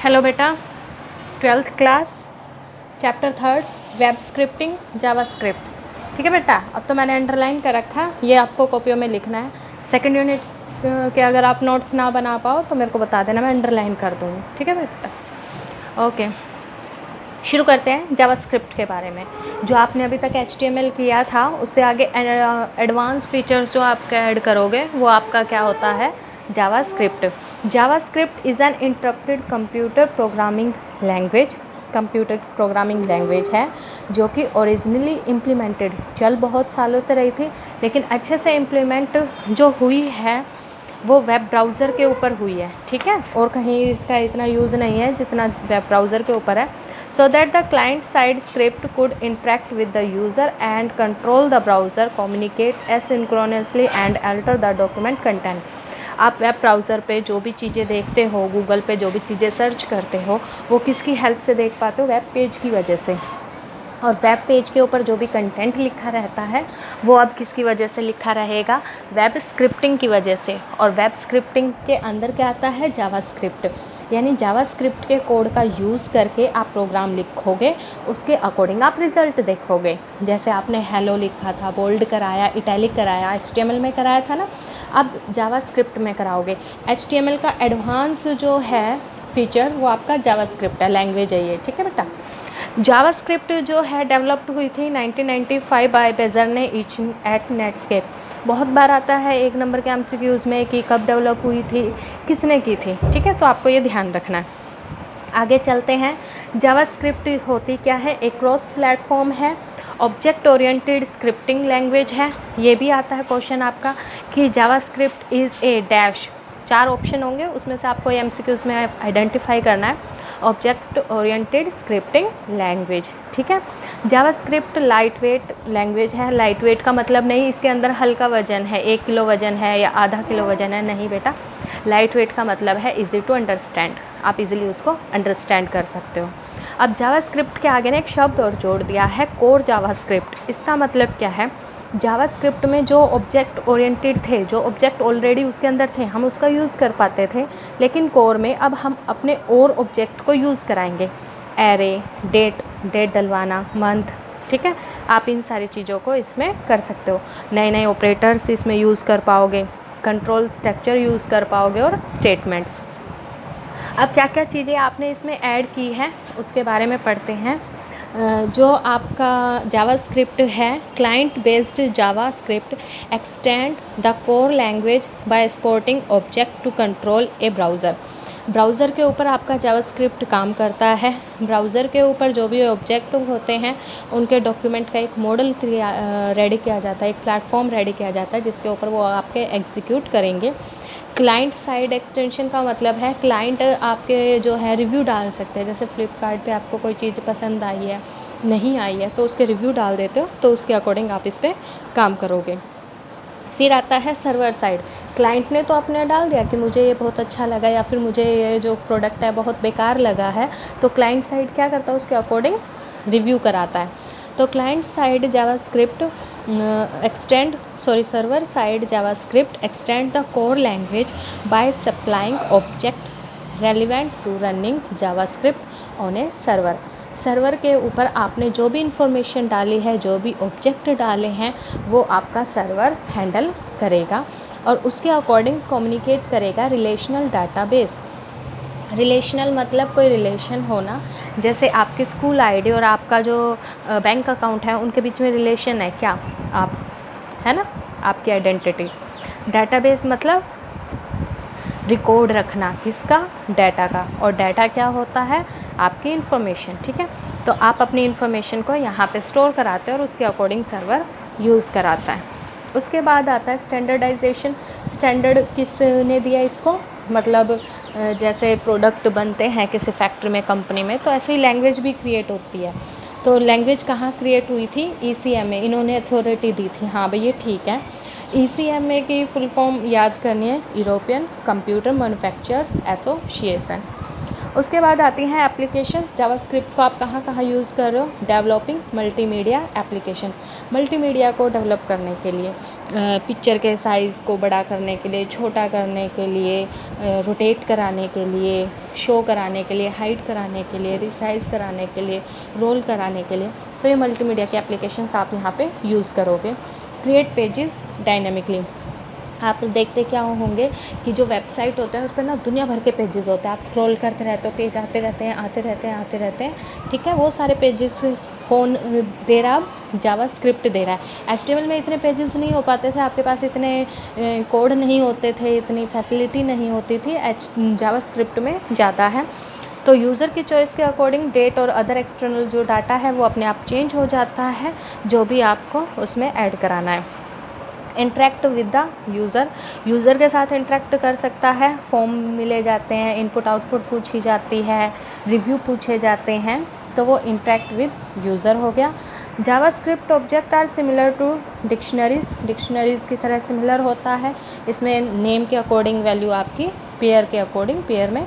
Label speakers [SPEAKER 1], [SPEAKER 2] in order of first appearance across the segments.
[SPEAKER 1] Hello बेटा, twelfth class chapter third web scripting JavaScript. ठीक है बेटा, अब तो मैंने अंडरलाइन कर रखा है, ये आपको कॉपियों में लिखना है। सेकंड यूनिट के अगर आप नोट्स ना बना पाओ तो मेरे को बता देना, मैं अंडरलाइन कर दूँगी। ठीक है बेटा, ओके। शुरू करते हैं जावा स्क्रिप्ट के बारे में। जो आपने अभी तक HTML किया था उससे आगे एडवांस फीचर्स जो आप ऐड करोगे वो आपका क्या होता है, JavaScript. JavaScript is an interrupted computer programming language है जो कि ओरिजिनली इम्प्लीमेंटेड चल बहुत सालों से रही थी, लेकिन अच्छे से इम्प्लीमेंट जो हुई है वो वेब ब्राउज़र के ऊपर हुई है। ठीक है, और कहीं इसका इतना यूज़ नहीं है जितना वेब ब्राउज़र के ऊपर है। So that the client side script could interact with the user and control the browser, communicate asynchronously and alter the document content। आप वेब ब्राउज़र पे जो भी चीज़ें देखते हो, गूगल पे जो भी चीज़ें सर्च करते हो, वो किसकी हेल्प से देख पाते हो? वेब पेज की वजह से। और वेब पेज के ऊपर जो भी कंटेंट लिखा रहता है वो अब किसकी वजह से लिखा रहेगा? वेब स्क्रिप्टिंग की वजह से। और वेब स्क्रिप्टिंग के अंदर क्या आता है? जावा स्क्रिप्ट। यानी जावा स्क्रिप्ट के कोड का यूज़ करके आप प्रोग्राम लिखोगे, उसके अकॉर्डिंग आप रिज़ल्ट देखोगे। जैसे आपने हेलो लिखा था, बोल्ड कराया, इटैलिक कराया, HTML में कराया था ना, अब जावा स्क्रिप्ट में कराओगे। HTML का एडवांस जो है फीचर वो आपका जावा स्क्रिप्ट है, लैंग्वेज है ये। ठीक है बेटा, जावा स्क्रिप्ट जो है डेवलप्ड हुई थी 1995 बाय बेजर ने एट नेटस्केप। बहुत बार आता है 1 नंबर के MCQs में कि कब डेवलप हुई थी, किसने की थी। ठीक है, तो आपको ये ध्यान रखना है। आगे चलते हैं। जावा स्क्रिप्ट होती क्या है? एक क्रॉस प्लेटफॉर्म है, ऑब्जेक्ट ओरिएंटेड स्क्रिप्टिंग लैंग्वेज है। ये भी आता है क्वेश्चन आपका कि JavaScript is a dash. 4 option होंगे, उसमें से आपको MCQs में आइडेंटिफाई करना है। Object oriented scripting language. ठीक है, JavaScript light weight language है। लाइट वेट का मतलब नहीं इसके अंदर हल्का वजन है, 1 किलो वजन है या आधा किलो वजन है, नहीं बेटा। लाइट वेट का मतलब है इजी टू अंडरस्टैंड, आप इजीली उसको अंडरस्टैंड कर सकते हो। अब जावा स्क्रिप्ट के आगे ने एक शब्द और जोड़ दिया है, कोर जावा स्क्रिप्ट। इसका मतलब क्या है? जावा स्क्रिप्ट में जो ऑब्जेक्ट ओरिएंटेड थे, जो ऑब्जेक्ट ऑलरेडी उसके अंदर थे, हम उसका यूज़ कर पाते थे, लेकिन कोर में अब हम अपने और ऑब्जेक्ट को यूज़ कराएंगे। एरे, डेट डलवाना, मंथ। ठीक है, आप इन सारी चीज़ों को इसमें कर सकते हो। नए नए ऑपरेटर्स इसमें यूज़ कर पाओगे, कंट्रोल स्ट्रक्चर यूज़ कर पाओगे और स्टेटमेंट्स। अब क्या क्या चीज़ें आपने इसमें ऐड की है उसके बारे में पढ़ते हैं। जो आपका जावा स्क्रिप्ट है, client based JavaScript extend the core language by exporting object to control a browser. Browser के ऊपर आपका जावा स्क्रिप्ट काम करता है। ब्राउज़र के ऊपर जो भी ऑब्जेक्ट होते हैं उनके डॉक्यूमेंट का एक मॉडल रेडी किया जाता है, एक प्लेटफॉर्म रेडी किया जाता है जिसके ऊपर वो आपके एग्जीक्यूट करेंगे। क्लाइंट साइड एक्सटेंशन का मतलब है क्लाइंट आपके जो है रिव्यू डाल सकते हैं। जैसे फ्लिपकार्ट पे आपको कोई चीज़ पसंद आई है, नहीं आई है, तो उसके रिव्यू डाल देते हो, तो उसके अकॉर्डिंग आप इस पर काम करोगे। फिर आता है सर्वर साइड। क्लाइंट ने तो अपने डाल दिया कि मुझे ये बहुत अच्छा लगा या फिर मुझे ये जो प्रोडक्ट है बहुत बेकार लगा है, तो क्लाइंट साइड क्या करता है? उसके अकॉर्डिंग रिव्यू कराता है। तो client side JavaScript server side JavaScript extend the core language by supplying object relevant to running JavaScript on a server. Server के ऊपर आपने जो भी इंफॉर्मेशन डाली है, जो भी ऑब्जेक्ट डाले हैं, वो आपका सर्वर हैंडल करेगा और उसके अकॉर्डिंग कम्युनिकेट करेगा रिलेशनल डाटाबेस। रिलेशनल मतलब कोई रिलेशन होना, जैसे आपकी स्कूल आईडी और आपका जो बैंक अकाउंट है उनके बीच में रिलेशन है क्या? आप है ना, आपकी आइडेंटिटी। डाटाबेस मतलब रिकॉर्ड रखना, किसका? डाटा का। और डाटा क्या होता है? आपकी इन्फॉर्मेशन। ठीक है, तो आप अपनी इन्फॉर्मेशन को यहाँ पे स्टोर कराते हो और उसके अकॉर्डिंग सर्वर यूज़ कराता है। उसके बाद आता है स्टैंडर्डाइजेशन। स्टैंडर्ड किसने दिया इसको? मतलब जैसे प्रोडक्ट बनते हैं किसी फैक्ट्री में, कंपनी में, तो ऐसे ही लैंग्वेज भी क्रिएट होती है। तो लैंग्वेज कहाँ क्रिएट हुई थी? ECMA, इन्होंने अथॉरिटी दी थी। हाँ भाई, ये ठीक है। ECMA की फुल फॉर्म याद करनी है, यूरोपियन कंप्यूटर मैन्युफैक्चरर्स एसोसिएशन। उसके बाद आती हैं एप्लीकेशंस। जावास्क्रिप्ट को आप कहाँ कहाँ यूज़ कर रहे हो? Developing multimedia application. मल्टीमीडिया को डेवलप करने के लिए, पिक्चर के साइज़ को बड़ा करने के लिए, छोटा करने के लिए, रोटेट कराने के लिए, शो कराने के लिए, हाइड कराने के लिए, रिसाइज कराने के लिए, रोल कराने के लिए, तो ये मल्टीमीडिया के एप्लीकेशंस आप यहाँ पे यूज़ करोगे। क्रिएट पेजेस डायनामिकली, आप देखते क्या होंगे कि जो वेबसाइट होता है उस पर ना दुनिया भर के पेजेस होते हैं, आप स्क्रॉल करते रहते हो, पेज आते रहते हैं, आते रहते हैं, ठीक है। वो सारे पेजेस कौन दे रहा, अब जावास्क्रिप्ट दे रहा है। HTML में इतने पेजेस नहीं हो पाते थे, आपके पास इतने कोड नहीं होते थे, इतनी फैसिलिटी नहीं होती थी, जावास्क्रिप्ट में ज़्यादा है। तो यूज़र की चॉइस के अकॉर्डिंग डेट और अदर एक्सटर्नल जो डाटा है वो अपने आप चेंज हो जाता है, जो भी आपको उसमें ऐड कराना है। इंटरेक्ट विद द यूज़र के साथ इंटरेक्ट कर सकता है, फॉर्म मिले जाते हैं, इनपुट आउटपुट पूछी जाती है, रिव्यू पूछे जाते हैं, तो वो इंटरेक्ट विद यूज़र हो गया। JavaScript object are similar to dictionaries की तरह सिमिलर होता है। इसमें नेम के अकॉर्डिंग वैल्यू आपकी पेयर के अकॉर्डिंग, पेयर में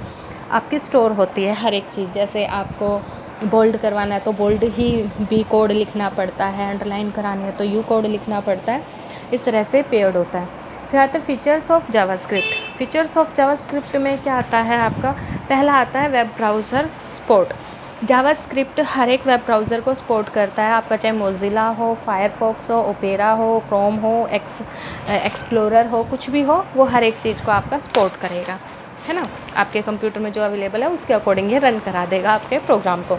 [SPEAKER 1] आपकी स्टोर होती है हर एक चीज़। जैसे आपको बोल्ड करवाना है तो बोल्ड ही बी कोड लिखना पड़ता है, अंडरलाइन करानी है तो यू कोड लिखना पड़ता है, इस तरह से पेयर्ड होता है। फिर आते हैं features of JavaScript. Features of JavaScript में क्या आता है आपका, पहला आता है वेब ब्राउज़र सपोर्ट। जावास्क्रिप्ट हर एक वेब ब्राउज़र को सपोर्ट करता है, आपका चाहे मोज़िला हो, फायरफॉक्स हो, ओपेरा हो, क्रोम हो, एक्सप्लोरर हो, कुछ भी हो, वो हर एक चीज़ को आपका सपोर्ट करेगा, है ना। आपके कंप्यूटर में जो अवेलेबल है उसके अकॉर्डिंग ये रन करा देगा आपके प्रोग्राम को।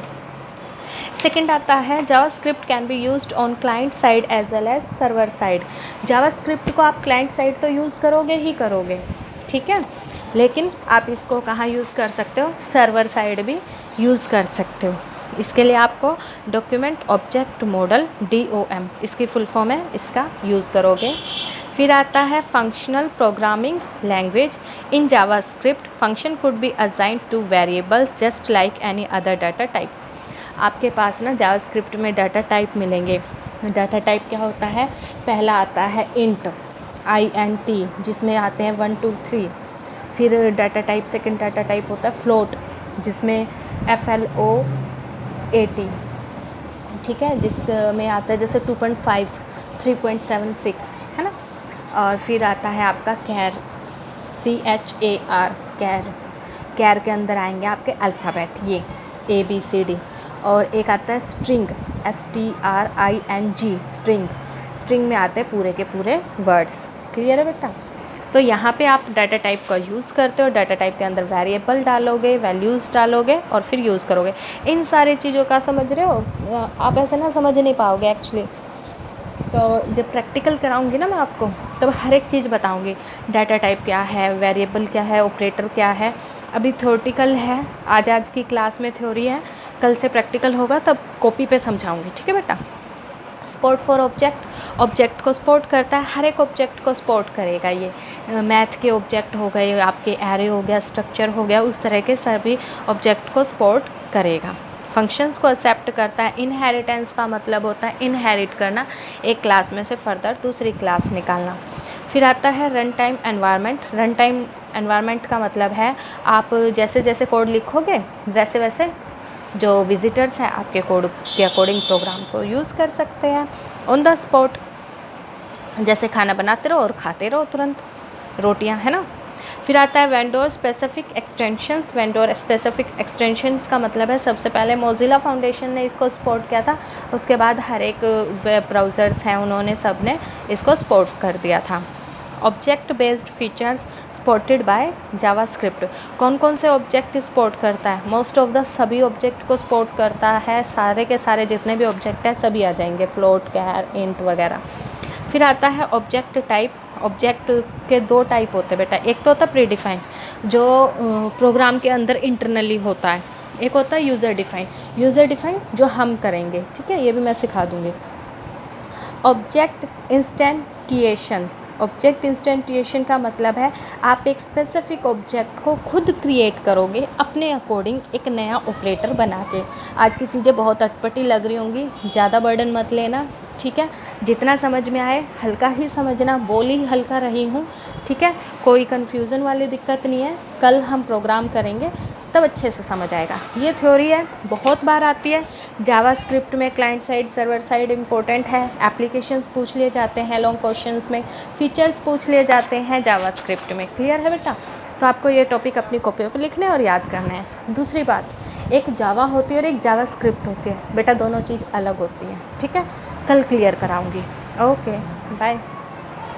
[SPEAKER 1] सेकंड आता है JavaScript can be used on client side as well as server side. JavaScript को आप क्लाइंट साइड तो यूज़ करोगे ही करोगे, ठीक है, लेकिन आप इसको कहाँ यूज़ कर सकते हो, सर्वर साइड भी यूज़ कर सकते हो। इसके लिए आपको डॉक्यूमेंट ऑब्जेक्ट मॉडल DOM, इसकी फुल फॉर्म है, इसका यूज़ करोगे। फिर आता है functional programming language. In JavaScript function could be assigned two variables just like any other data type. आपके पास ना जावास्क्रिप्ट में डाटा टाइप मिलेंगे। डाटा टाइप क्या होता है, पहला आता है इंट INT, जिसमें आते हैं 1 2 3। फिर data type, second data type होता है फ्लोट, जिसमें FLOAT, ठीक है, जिसमें आता है जैसे 2.5 3.76, है ना। और फिर आता है आपका कैर, CHAR, कैर के अंदर आएंगे आपके अल्फ़ाबेट, ये ABCD। और एक आता है स्ट्रिंग, STRING, स्ट्रिंग में आते हैं पूरे के पूरे वर्ड्स। क्लियर है बेटा। तो यहाँ पे आप डाटा टाइप का यूज़ करते हो, डाटा टाइप के अंदर वेरिएबल डालोगे, वैल्यूज़ डालोगे और फिर यूज़ करोगे। इन सारी चीज़ों का समझ रहे हो, आप ऐसे ना समझ नहीं पाओगे एक्चुअली। तो जब प्रैक्टिकल कराऊंगी ना मैं आपको, तब हर एक चीज़ बताऊंगी, डाटा टाइप क्या है, वेरिएबल क्या है, ऑपरेटर क्या है। अभी थ्योरेटिकल है, आज की क्लास में थ्योरी है, कल से प्रैक्टिकल होगा, तब कॉपी पे समझाऊंगी, ठीक है बेटा। सपोर्ट फॉर ऑब्जेक्ट को सपोर्ट करता है, हर एक ऑब्जेक्ट को सपोर्ट करेगा। ये मैथ के ऑब्जेक्ट हो गए, आपके एरे हो गया, स्ट्रक्चर हो गया, उस तरह के सभी ऑब्जेक्ट को सपोर्ट करेगा। फंक्शंस को एक्सेप्ट करता है। इनहेरिटेंस का मतलब होता है इनहेरिट करना, एक क्लास में से फर्दर दूसरी क्लास निकालना। फिर आता है run time environment. Run time environment का मतलब है आप जैसे जैसे कोड लिखोगे वैसे वैसे जो विजिटर्स हैं आपके कोड के अकॉर्डिंग प्रोग्राम को यूज़ कर सकते हैं ऑन द स्पॉट। जैसे खाना बनाते रहो और खाते रहो तुरंत, रोटियां, है ना। फिर आता है vendor specific extensions. Vendor specific extensions का मतलब है, सबसे पहले मोज़िला फाउंडेशन ने इसको सपोर्ट किया था, उसके बाद हर एक वेब ब्राउज़र्स हैं उन्होंने सब ने इसको सपोर्ट कर दिया था। Object based features supported by JavaScript. कौन कौन से ऑब्जेक्ट सपोर्ट करता है, मोस्ट ऑफ द सभी ऑब्जेक्ट को सपोर्ट करता है, सारे के सारे जितने भी ऑब्जेक्ट हैं सभी आ जाएंगे, फ्लोट, कैर, इंट वगैरह। फिर आता है ऑब्जेक्ट टाइप। ऑब्जेक्ट के दो टाइप होते हैं बेटा, एक तो होता है प्री डिफाइन जो प्रोग्राम के अंदर इंटरनली होता है, एक होता है यूज़र डिफाइन जो हम करेंगे, ठीक है, ये भी मैं सिखा दूँगी। ऑब्जेक्ट इंस्टेंटिएशन का मतलब है आप एक स्पेसिफिक ऑब्जेक्ट को खुद क्रिएट करोगे अपने अकॉर्डिंग, एक नया ऑपरेटर बना के। आज की चीज़ें बहुत अटपटी लग रही होंगी, ज़्यादा बर्डन मत लेना, ठीक है, जितना समझ में आए हल्का ही समझना, बोल ही हल्का रही हूँ, ठीक है, कोई कन्फ्यूज़न वाली दिक्कत नहीं है। कल हम प्रोग्राम करेंगे तब अच्छे से समझ आएगा। ये थ्योरी है, बहुत बार आती है जावास्क्रिप्ट में। Client side, server side important है, एप्लीकेशंस पूछ लिए जाते हैं लॉन्ग क्वेश्चंस में, फीचर्स पूछ लिए जाते हैं जावास्क्रिप्ट में। क्लियर है बेटा। तो आपको ये टॉपिक अपनी कॉपी पर लिखने और याद करने हैं। दूसरी बात, एक जावा होती है और एक जावा स्क्रिप्ट होती है बेटा, दोनों चीज़ अलग होती है, ठीक है। कल क्लियर कराऊंगी। Okay bye.